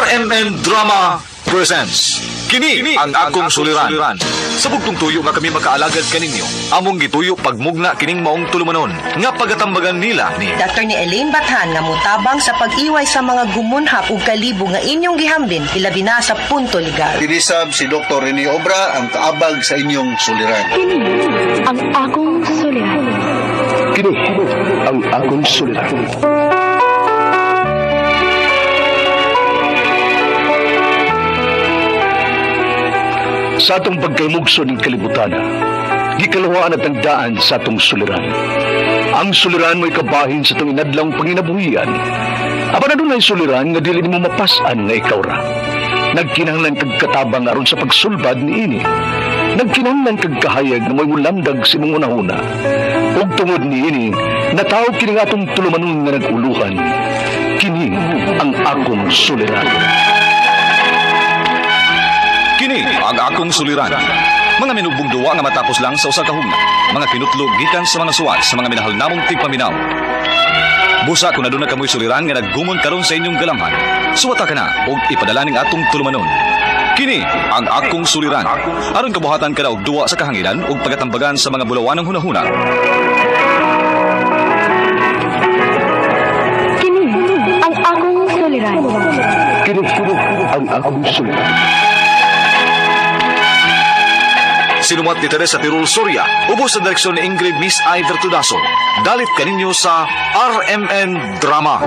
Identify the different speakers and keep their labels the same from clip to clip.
Speaker 1: RMN Drama presents Kini ang akong suliran. Sa bugtong tuyo nga kami makaalagad kaninyo, among gituyo pagmugna kining maong tulumanon nga pagatambagan nila ni
Speaker 2: Dr. ni Elaine Bathan nga mutabang sa pag-iway sa mga gumunhap ug kalibo nga inyong gihambin ilabi na sa punto legal.
Speaker 3: Dinisab si Dr. Rene Obra ang kaabag sa inyong suliran.
Speaker 4: Kini ang akong suliran.
Speaker 5: Kini ang akong suliran. Sa atong pagkaymugso ng kalibutan, gikalawaan at ang daan sa atong suliran. Ang suliran mo'y kabahin sa itong inadlang panginabuhian. Aba na doon ay suliran nga dili mo mapasan nga ikaw ra. Nagkinahanglan kag katabang aron sa pagsulbad ni ini. Nagkinahanglan kag kahayag na mo'y mulamdag si mong unahuna. Ug tungod ni ini, natawag kini nga atong tulumanon nga naguluhan. Kini ang akong suliran.
Speaker 1: Kini ang akong suliran. Mga minubong duwa nga matapos lang sa usa ka hugna. Mga kinutlog gikan sa mga suwat sa mga minahal namong tigpaminaw. Busa kung naduna kamoy suliran nga naggumon karon sa inyong galamhan, suwata ka na og ipadala ning atong tulumanon. Kini ang akong suliran. Aron kabuhatan ka na og duwa sa kahanginan ug pagatambagan sa mga bulawanang hunahuna.
Speaker 4: Kini ang akong suliran.
Speaker 5: Kini ang akong suliran.
Speaker 1: Sinumat ni Teresa Tirul Soria, ubos sa direksyon ni Ingrid Miss Iver Tudaso. Dalit kaninyo sa RMN Drama.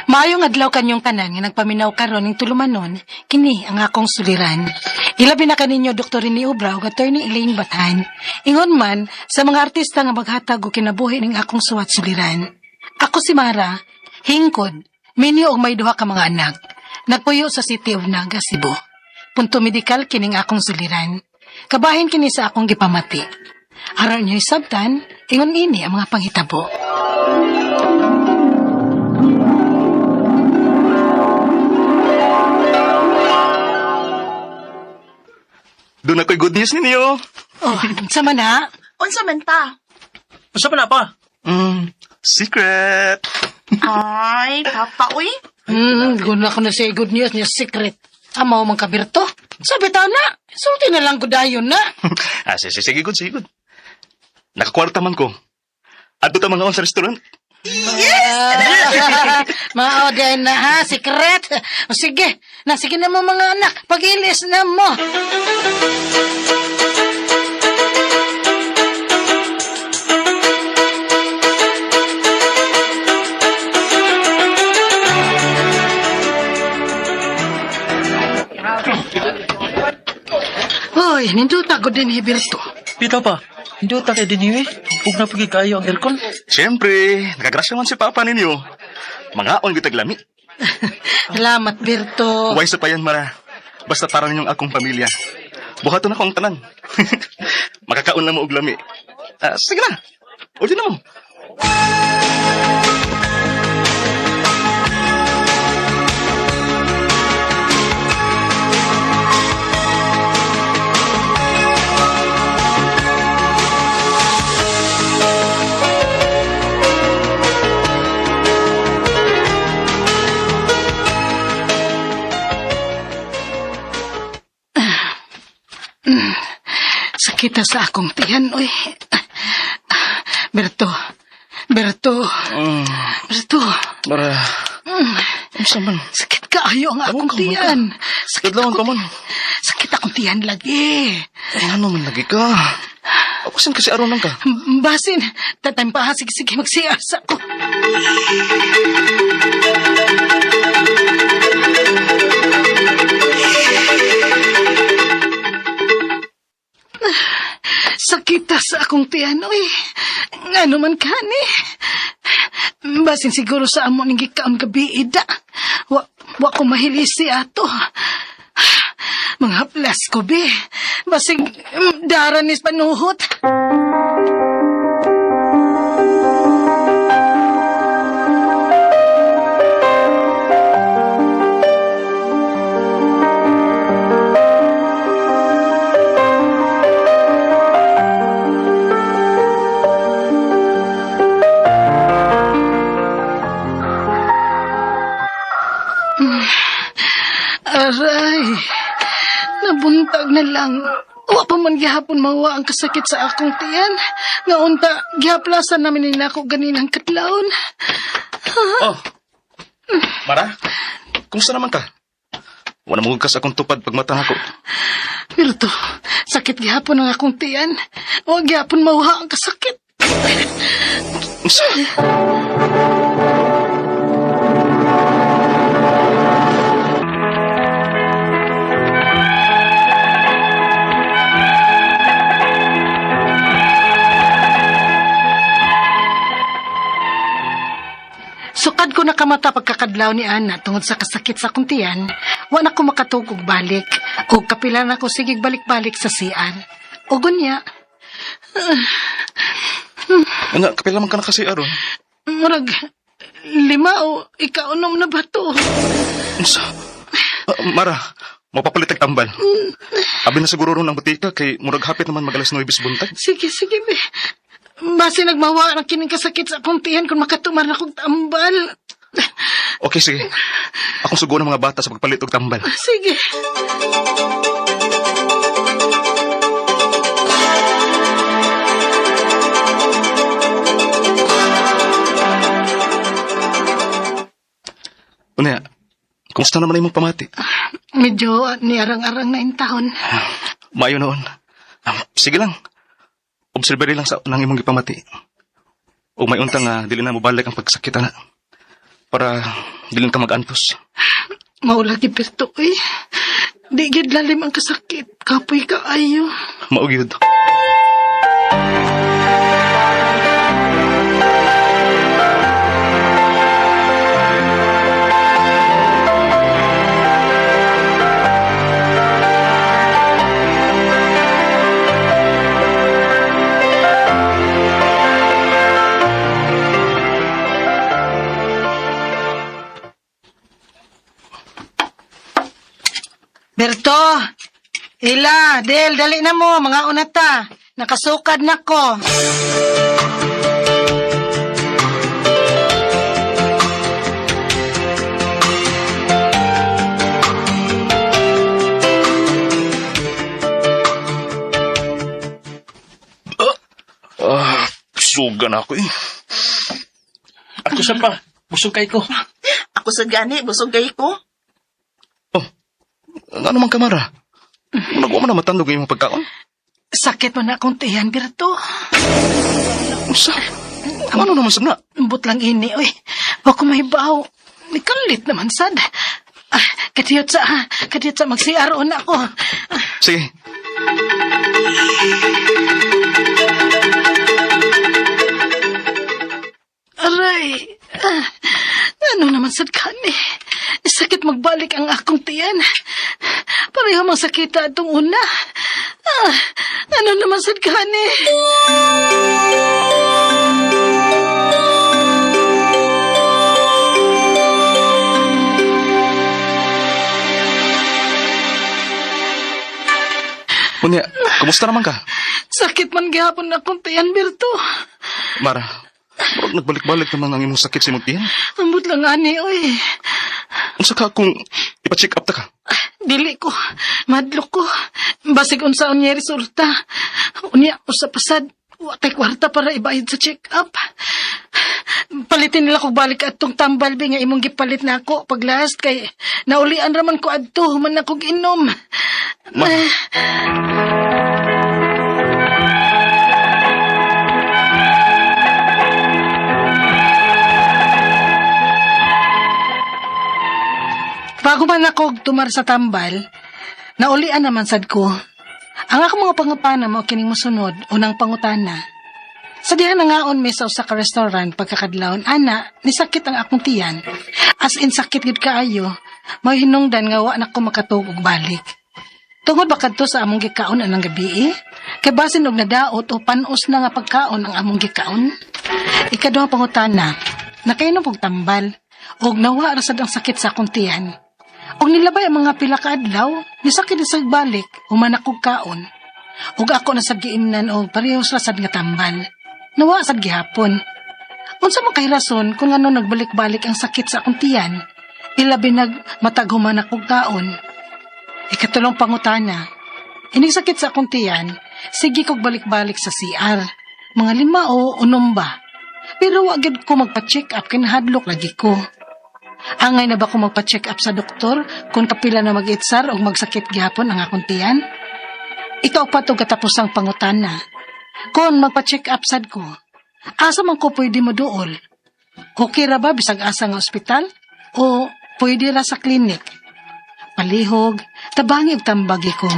Speaker 6: Maayong adlaw kanyong tanan nga nagpaminaw karon ning tulumanon, kini ang akong suliran. Ilabi na kaninyo Dr. Rene Obra ug Attorney Elaine Bathan. Ingon man sa mga artista nga maghatag og kinabuhi ning akong suwat suliran. Ako si Mara, hingkod, minyo og may duha ka mga anak. Nagpuyo sa City of Naga, Cebu. Punto medikal kining akong suliran. Kabahin kini sa akong gipamati. Aron niyo sabtan, ingon ini ang mga panghitabo.
Speaker 5: Doon ako'y good news ninyo.
Speaker 6: Oh, sama na?
Speaker 7: Unsa man ta?
Speaker 8: Masa pa na pa?
Speaker 5: Secret.
Speaker 7: Ay, papa, uy.
Speaker 6: Guna ko na say good news niya secret. Amaw mang kabirto. Sabi ta na, sulti na lang gudayon na.
Speaker 5: Sige, good. Nakakwarta man ko. Adto ta mga sa restaurant.
Speaker 6: Mao din na ha, secret. O sige na mo mga anak, pag-ilis na mo. Hoy, ninduta ko din Hiberto.
Speaker 8: Pito pa. Hindi ta kay diniwi. Huwag na pagi kayo ang aircon.
Speaker 5: Siyempre, nakagrasya man si Papa ninyo. Mga on gitag lami.
Speaker 6: Salamat, Berto.
Speaker 5: Huwag sa payan, Mara. Basta para ninyong akong pamilya. Buhaton ako ang tanan. Makakaon na mo og lami. Sige na. Uli na mo.
Speaker 6: Sakita sa akong tiyan, oy. Berto. Berto.
Speaker 5: Mara. Unsa man?
Speaker 6: Sakit kaayo ang akong tiyan.
Speaker 5: Kadlawon pa man.
Speaker 6: Sakit akong tiyan lagi.
Speaker 5: Ay, ano man lagi ka? Apasin kasi aron lang ka.
Speaker 6: Basin. Tatampahan. Sige, magsiyasa ko. Sakita sa akong tiyan, oy. Ngano man kani? Basin siguro sa amo ning gikaon gabi ida. Wa ko mahilisi ato. Mga haplas ko be. Basig daranis panuhot. Aray, nabuntag na lang. Wa pa man gihapon mawa ang kasakit sa akong tiyan. Nga unta, gihaplasan namin nila ako ganinang katlawon.
Speaker 1: Oh. Mara, kumusta naman ka? Wala mo kas akong tupad pag mata ako.
Speaker 6: Pero to, sakit gihapon ang akong tiyan. Wa gihapon mawa ang kasakit.
Speaker 1: Unsa?
Speaker 6: Sukad ko nakamata pagkakadlaw ni Ana tungod sa kasakit sa akong tiyan, wa na ko makatugog balik. O kapila na ko sigig balik-balik sa CR. O gunya,
Speaker 1: Anya, kapila man ka na kasi aron.
Speaker 6: murag 5 o ikaunom na ba to?
Speaker 1: Unsa? Mara, mapapalitag tambal. Abi na siguro ron ang butika kay murag hapit naman magalas 9 buntag.
Speaker 6: Sige, be. Basi nagmawa ang kining kasakit sa akong tiyan kung makatumar na kong tambal.
Speaker 1: Okay, sige. Akong sugo ng mga bata sa pagpalit og tambal.
Speaker 6: Sige.
Speaker 1: Unya, kumusta naman imong pamati?
Speaker 6: Medyo niarang-arang na intahon.
Speaker 1: Mayo noon. Sige lang. Observeri lang sa nang imong gipamati. O may untang dili na mo balik ang pagsakit na. Para dili ka mag-antos.
Speaker 6: Maulag ni Perto eh. Di gid lalim ang kasakit. Kapoy ka ayo.
Speaker 1: Maugyod.
Speaker 6: Berto! Ila, Del, dali na mo, mga unata. Nakasukad na ko.
Speaker 1: Suga na ako eh.
Speaker 8: Ako sa pa. Busog kay ko.
Speaker 7: Ako sa gani, busog gay ko.
Speaker 1: Ano man kamara? Nagawa mo na matandog yung pagkaon?
Speaker 6: Sakit mo na akong tiyan, Berto.
Speaker 1: Usa? Ano naman sana?
Speaker 6: Ambot lang ini, oy. Wa ko mahibaw. Nikalit naman, sad. Kadiyot sa magsiaroon ako.
Speaker 1: Sige.
Speaker 6: Aray. Ano naman sad kani? Sakit magbalik ang akong tiyan. Pareho mang sakita itong una. Ano naman sad kani?
Speaker 1: Unya, kumusta naman ka?
Speaker 6: Sakit man gihapon na akong tiyan, Berto.
Speaker 1: Mara, murag nagbalik-balik naman ang imong sakit sa imong tiyan.
Speaker 6: Ambot lang ani, oy.
Speaker 1: Unsa ka kung ipa-check up ta ka?
Speaker 6: Dili ko. Madlo ko. Basig unsa unya resulta. Unya, usa pasad. Watay kwarta para ibayad sa check-up. Palitin nila kog balik atong tambal nga imong gipalit na ako pag last kay naulian raman ko adto human na kog inom. Bago man ako tumar sa tambal, naulian naman sad ko. Ang ako mga pangutana mo kining mosunod, unang pangutana. Sa diha nangaon may sa usa ka restaurant pagkakadlawon, ana, nisakit ang akong tiyan. As in sakit gid kaayo, may hinungdan nga wa na ko makatugog balik. Tungod ba kadto sa among gikaon anang gabi? Kay basin og nadaot o panos na nga pagkaon ang among gikaon. Ikaduhang pangutana, nakainom og tambal og nawa ra sad ang sakit sa akong tiyan. Og nilabay ang mga pila ka adlaw, nisakit sa balik, human akong kaon. Og ako na sad giimnan og parehas ra sad nga tambal. Nawa sad gihapon. Unsa man kay rason kung ano nagbalik-balik ang sakit sa akong tiyan? Ilabi mataghuman akong taon. Ikatulong pangutana. Ining sakit sa akong tiyan, sige kog balik-balik sa CR. Mga 5 o 6 ba? Pero agad ko magpa-check up, kinahadlok lagi ko. Angay na ba ko magpa-check up sa doktor kung kapila na mag-itsar o magsakit gihapon ang akong tiyan? Ikaw pa to katapos ang pangutana. Kung magpa-check up sad ko, asa man ko pwede mo dool? Okay ra ba bisag asa nga ospital? O pwede ra sa klinik? Palihog, tabangi ug tambagi ko.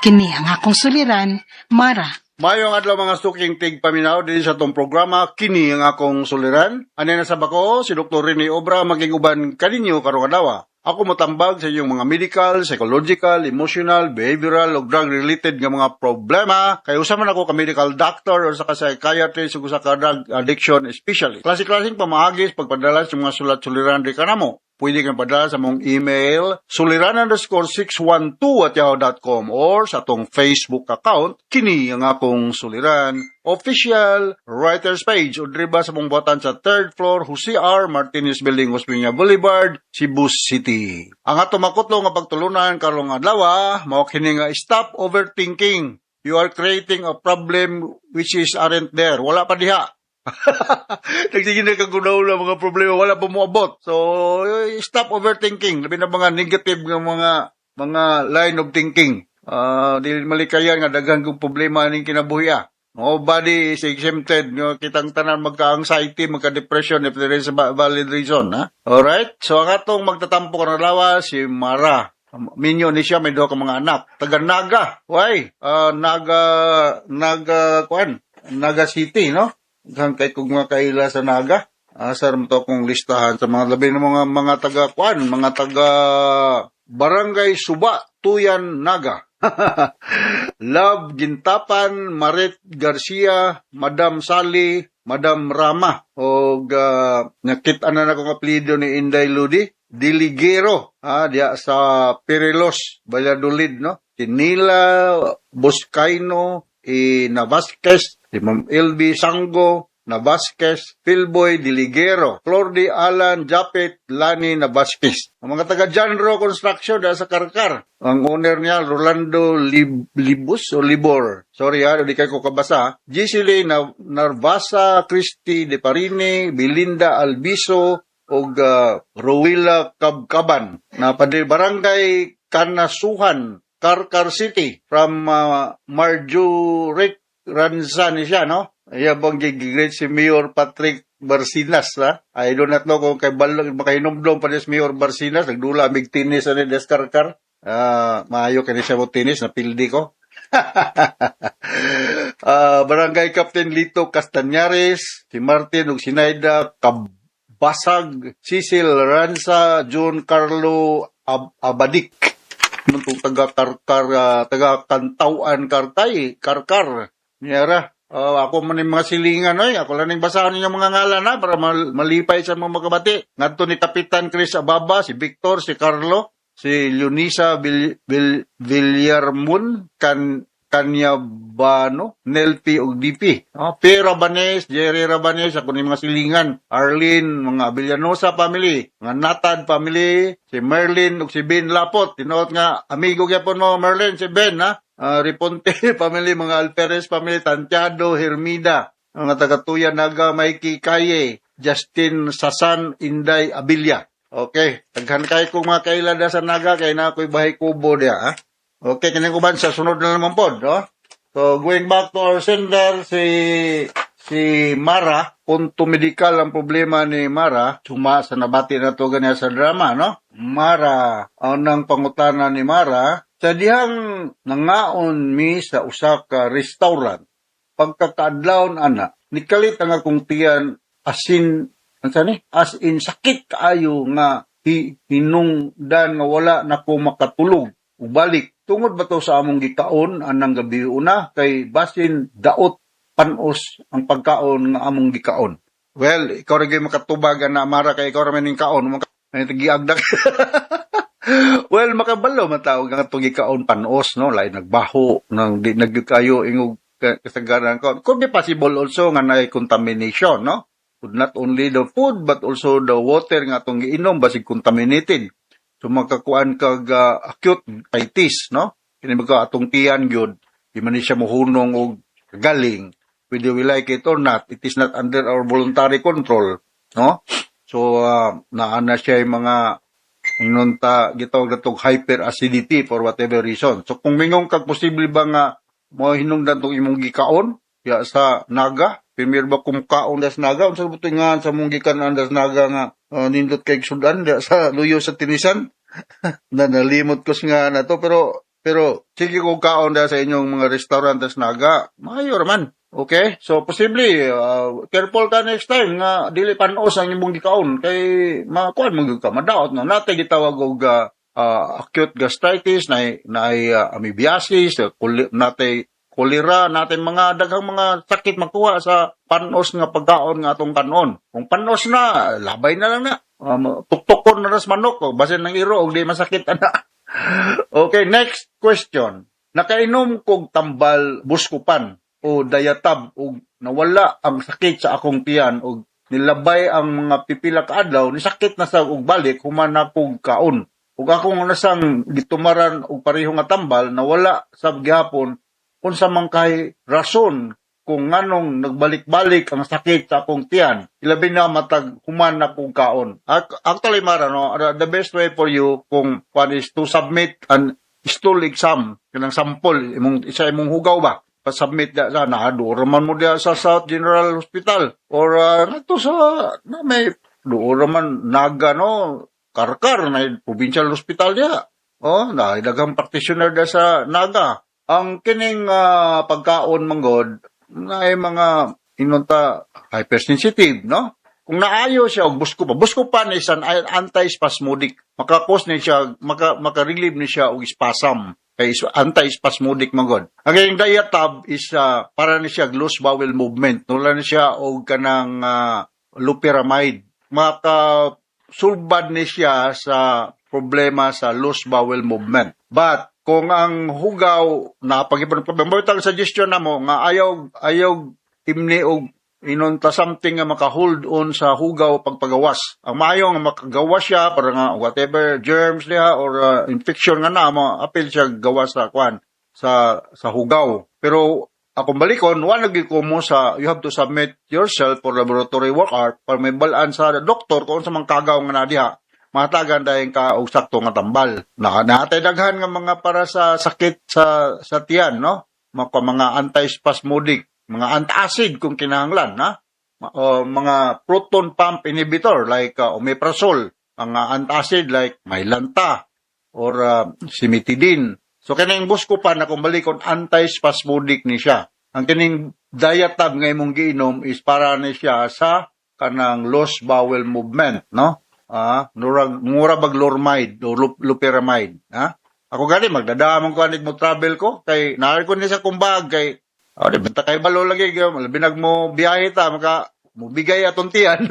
Speaker 6: Kini ang akong suliran, Mara.
Speaker 9: Mayong adlaw mga suking tigpaminaw din sa tong programa kini ang akong suliran. Ani na sa bako si Dr. Rene Obra magiguban kaninyo karong adlaw. Ako motambag sa inyong mga medical, psychological, emotional, behavioral ug drug related nga mga problema. Kay usa man ako ka medical doctor o sa psychiatrist ug usa ka drug addiction specialist. Klase-klaseng pamaagis pagpadala sa mga sulat-suliran di kanamo. Pwede kang padala sa mong email suliran_612@yahoo.com or sa atong Facebook account kini ang akong suliran official writers page o driba sa mong buhatan sa 3rd floor Jose R. Martinez Building, Osmeña Boulevard, Cebu City. Ang ato makutlo nga pagtulunan karong adlaw mao kini nga stop overthinking. You are creating a problem which is aren't there. Wala pa diha. Nagsige na kagunaw mga problema, wala pa moabot. So, stop overthinking. Labi na mga negative nga mga line of thinking. Di malikayan nga daghang kong problema ning kinabuhi. Nobody is exempted. Kitang tanan magka-anxiety, magka-depression if there is a valid reason. Alright? So, ang atong magtatampo ka ng lawa, si Mara. Minyo ni siya, may 2 ka mga anak. Taga Naga. Why? Naga City, no? Kay kung mga kaila sa Naga, asar mo to kong listahan sa mga labi ng mga taga-kuan, mga taga Barangay Suba, Tuyan, Naga. Love Gintapan, Maret Garcia, Madam Sally, Madam Rama, o nakita na akong apelido ni Inday Ludi, Diligero, diya sa Perelos, Valladolid, no? Tinila, Boscaino, na Vasquez, si Ma'am LB Sango, na Vasquez, Philboy Diligero, Flordi Alan Japet, Lani na Vasquez. Ang mga taga Janro Construction dahil sa Karkar. Ang owner niya, Rolando Libus o Libor. Sorry di kayo ko kabasa. Gisele Narvasa, Christy De Parine, Belinda Albiso, o Rowila Kabkaban. Na Barangay Kanasuhan, Karkar City, from Marjorie Ranzan siya, no? Ayabang gigigreat si Mayor Patrick Barsinas, ha? I do not know kung kay Balong makahinomdom pa si Mayor Barsinas, nagdula amig tinis ani deskarkar. Maayo kani siya mo tinis na pildi ko. Barangay Captain Lito Castañares, si Martin ug Sinaida Kabasag, Cecil Ranza, John Carlo Abadik. Nung taga-Karkar, taga-Kantauan Karkar. Niyara, ako man yung mga silingan, ako lang yung basahan niyo mga ngalan, para malipay sa mga magkabati. Ngadto ni Kapitan Chris Ababa, si Victor, si Carlo, si Leonisa Villarmun, Kanyabano, Nelpi ug DP. P. Rabanes, Jerry Rabanes, ako ni mga silingan. Arlene, mga Villanosa family, mga Natad family, si Merlin ug si Ben Lapot. Tinuot nga, amigo gyapon mo Merlin, si Ben, Riponte family, mga Alperes family, Tantiado, Hermida, mga taga-Tuyan, Naga, Mikey Kaye, Justin Sasan, Inday Abilia. Okay, taghan kay kong mga kailada sa Naga, kay na ako'y bahay kubo diya, Okay, kinang kuban sa sunod na naman po, no? So, going back to our sender, si Mara, punto medical ang problema ni Mara, suma sa nabati na to ganyan sa drama, no? Mara, ang pangutana ni Mara, sa dihang nangaon mi sa usa ka restaurant, pagkakaadlawon ana, nikalit ang akong tiyan as in sakit kaayo nga hinungdan nga wala na ko makatulog. Ubalik, tungod ba to sa among gikaon anang gabi una kay basin daot panos ang pagkaon nga among gikaon. Well, ikaw rin makatubag na Mara kay ikaw rin kaon may tagiagdak. Well, makabalo matawag ang itong gikaon panos, no? Like nagbaho, nagkayo ingog kasagaran ko. Could be possible also nga na contamination, no? not only the food but also the water nga atong giinom basig contaminated. So makakuan kag acute itis, no? Kini mga atong tiyan gyud, di man ni siya mohunong og galing. Whether we like it or not, it is not under our voluntary control, no? So naana siya yung mga inunta gitawag natong hyperacidity for whatever reason. So kung mingong kag posible ba nga mo hinungdan tong imong gikaon ya sa naga, premier ba kung kaon das naga unsa buto nga sa mong gikanan das naga nga nindot kay sudan ya sa luyo sa tinisan. Nalimot ko nga na to pero sige kung kaon da sa inyong mga restaurant das naga, mayor man. Okay? So, posible, careful ka next time nga dili panos ang imong gikaon kay makuan mo ka madaot na natay gitawag og acute gastritis na amoebiasis, natay kolera, natay mga daghang mga sakit makuha sa panos nga pagkaon nga atong kanon. Kung panos na, labay na lang na. Tuktukon na ras manok basin ng iro og di masakit ana. Okay, next question. Nakainom kog tambal buskupan o dayatab o nawala ang sakit sa akong tiyan o nilabay ang mga pipila ka adlaw ni sakit na sa og balik human na kog kaon ug akong nasang gitumaran og pareho nga tambal nawala sa gihapon unsa man kay rason kung nganong nagbalik-balik ang sakit sa akong tiyan ilabi na matag human na kog kaon. Actually mara no, the best way for you kung what is to submit an stool exam kanang sample imong hugaw ba pa-submit da sa naaduraman mo dia sa South General Hospital or nato sa na may doraman naga no karkar na provincial hospital dia na daghang practitioner da sa naga ang kining pagkaon manggod na ay mga inunta hypersensitive no kung naayo siya og buskupan is an anti-spasmodic makakos ni siya maka-relieve ni siya og spasm kay anti-spasmodic magod. Ang diatab is para ni siya loose bowel movement. Nula ni siya og kanang loperamide. Makasulbad ni siya sa problema sa loose bowel movement. But kung ang hugaw na pagipon suggestion namo nga ayaw imni og inunta something nga maka-hold on sa hugaw pagpagawas. Ang maayo nga makagawas siya para nga whatever germs niya or infection nga na apil siya gawas sa kwan sa hugaw. Pero akong balikon, wala ko mo sa you have to submit yourself for laboratory workup para may balaan sa doktor kung sa mga kagaw nga na diha. Matagan dahil ka og sakto nga tambal. Naatay daghan nga mga para sa sakit sa tiyan, no? Mga anti-spasmodic mga antacid kung kinahanglan, mga proton pump inhibitor like omeprazole, mga antacid like Mylanta or cimetidine. So kining buskupan na kung balikon anti-spasmodic ni siya. Ang kining diatab nga imong giinom is para ni siya sa kanang loose bowel movement, no? Mura bag lormide o loperamide, Ako gani magdadamon ko anig mo travel ko kay naari ko ni sa kumbag kay di benta kay balo lagi binag mo biyahe ta maka mo bigay atong tiyan.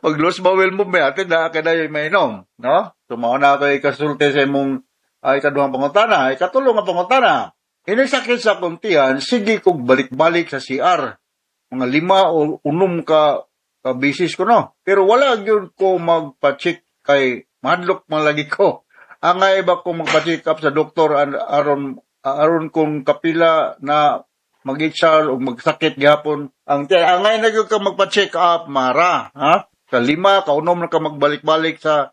Speaker 9: Pag loose bowel movement atin na kada may inom, no? So mao na kay kasulti sa imong ikaduhang pangutana, ikatulong nga pangutana. Inisakit sa akong tiyan, sige kog balik-balik sa CR. Mga 5 o 6 ka bisis ko no. Pero wala gyud ko magpa-check kay madlok man lagi ko. Angay ba ko magpa-check up sa doktor aron kung kapila na mag-itchar o magsakit gihapon ang tiyan. Angay na gyud ka magpa-check up mara, Sa 5 kaunom na ka magbalik-balik sa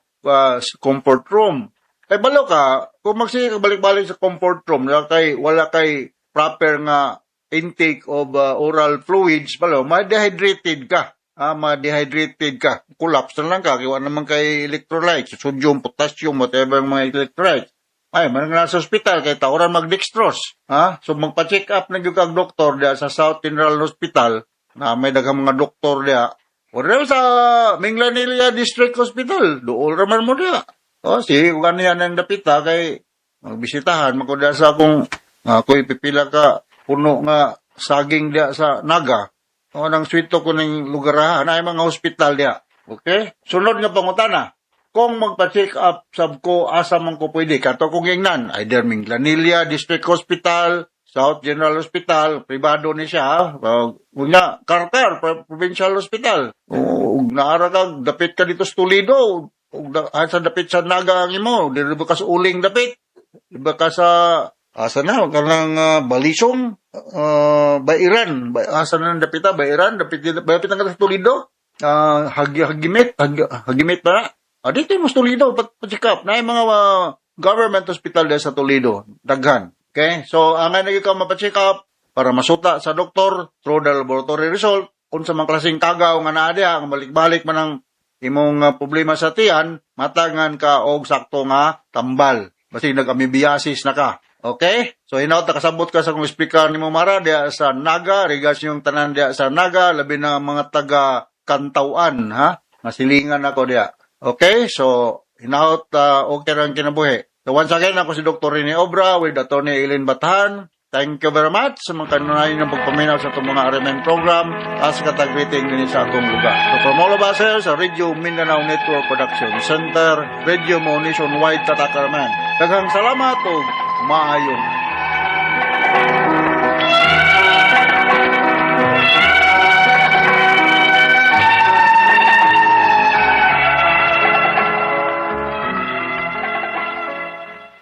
Speaker 9: comfort room. Kay balo ka, kung magsige ka balik-balik sa comfort room, wala kay proper nga intake of oral fluids, balo, ma-dehydrated ka. Ma-dehydrated ka. Collapse na lang ka. Kiwa naman kay electrolytes, sodium, potassium, whatever mga electrolytes. Ay, man nga sa hospital, kay taoran mag-dextrose. So, magpa-check up na yung kag doktor diya sa South General Hospital, na may daghang mga doktor diya. O rin sa Minglanilla District Hospital, doon raman mo diya. Sige, kung ano yan ang dapita, kay magbisitahan, makuda sa akong, ako'y pipila ka, puno nga saging diya sa Naga. Nang swito ko ng lugarahan, ay mga hospital diya. Okay? Sunod nga pangutana. Kung magpa-check up sab ko asa man ko pwede kato kung ingnan either Minglanilla District Hospital, South General Hospital, pribado ni siya, nga, Carter, Provincial Hospital. Ug naara ka, dapit ka dito sa Toledo, ug sa dapit sa Naga ang imo, di ba ka sa uling dapit, di ba ka sa, asa na, kanang Balisong, Bairan, asa na dapit Bairan, dapit ang ka sa Toledo, Hagimit ba? Dito yung Toledo, patsikap, na yung mga government hospital dahil sa Toledo, daghan. Okay? So, ang nga ikaw mapacheck up para masuta sa doktor through the laboratory result kung sa mga klaseng kagaw nga naa diha, ang balik-balik man ang imong problema sa tiyan, matangan ka og sakto nga tambal. Basta nag-amibiasis na ka. Okay? So, hinaut nakasabot ka sa kung speaker ni mo Mara diha sa Naga, regards yung tanan diha sa Naga, labi na mga taga Kantauan, ha? Masilingan ako diha. Okay? So, hinaut okay lang kinabuhi. So once again, ako si Dr. Rene Obra with Atty. Eileen Batahan. Thank you very much sa mga kanunayan ng pagpaminaw sa itong mga RMN program as katag-greeting din sa atong lugar. So from all of us here sa Radio Mindanao Network Production Center, Radio Mo Nationwide Tatakaman. Daghang salamat o maayong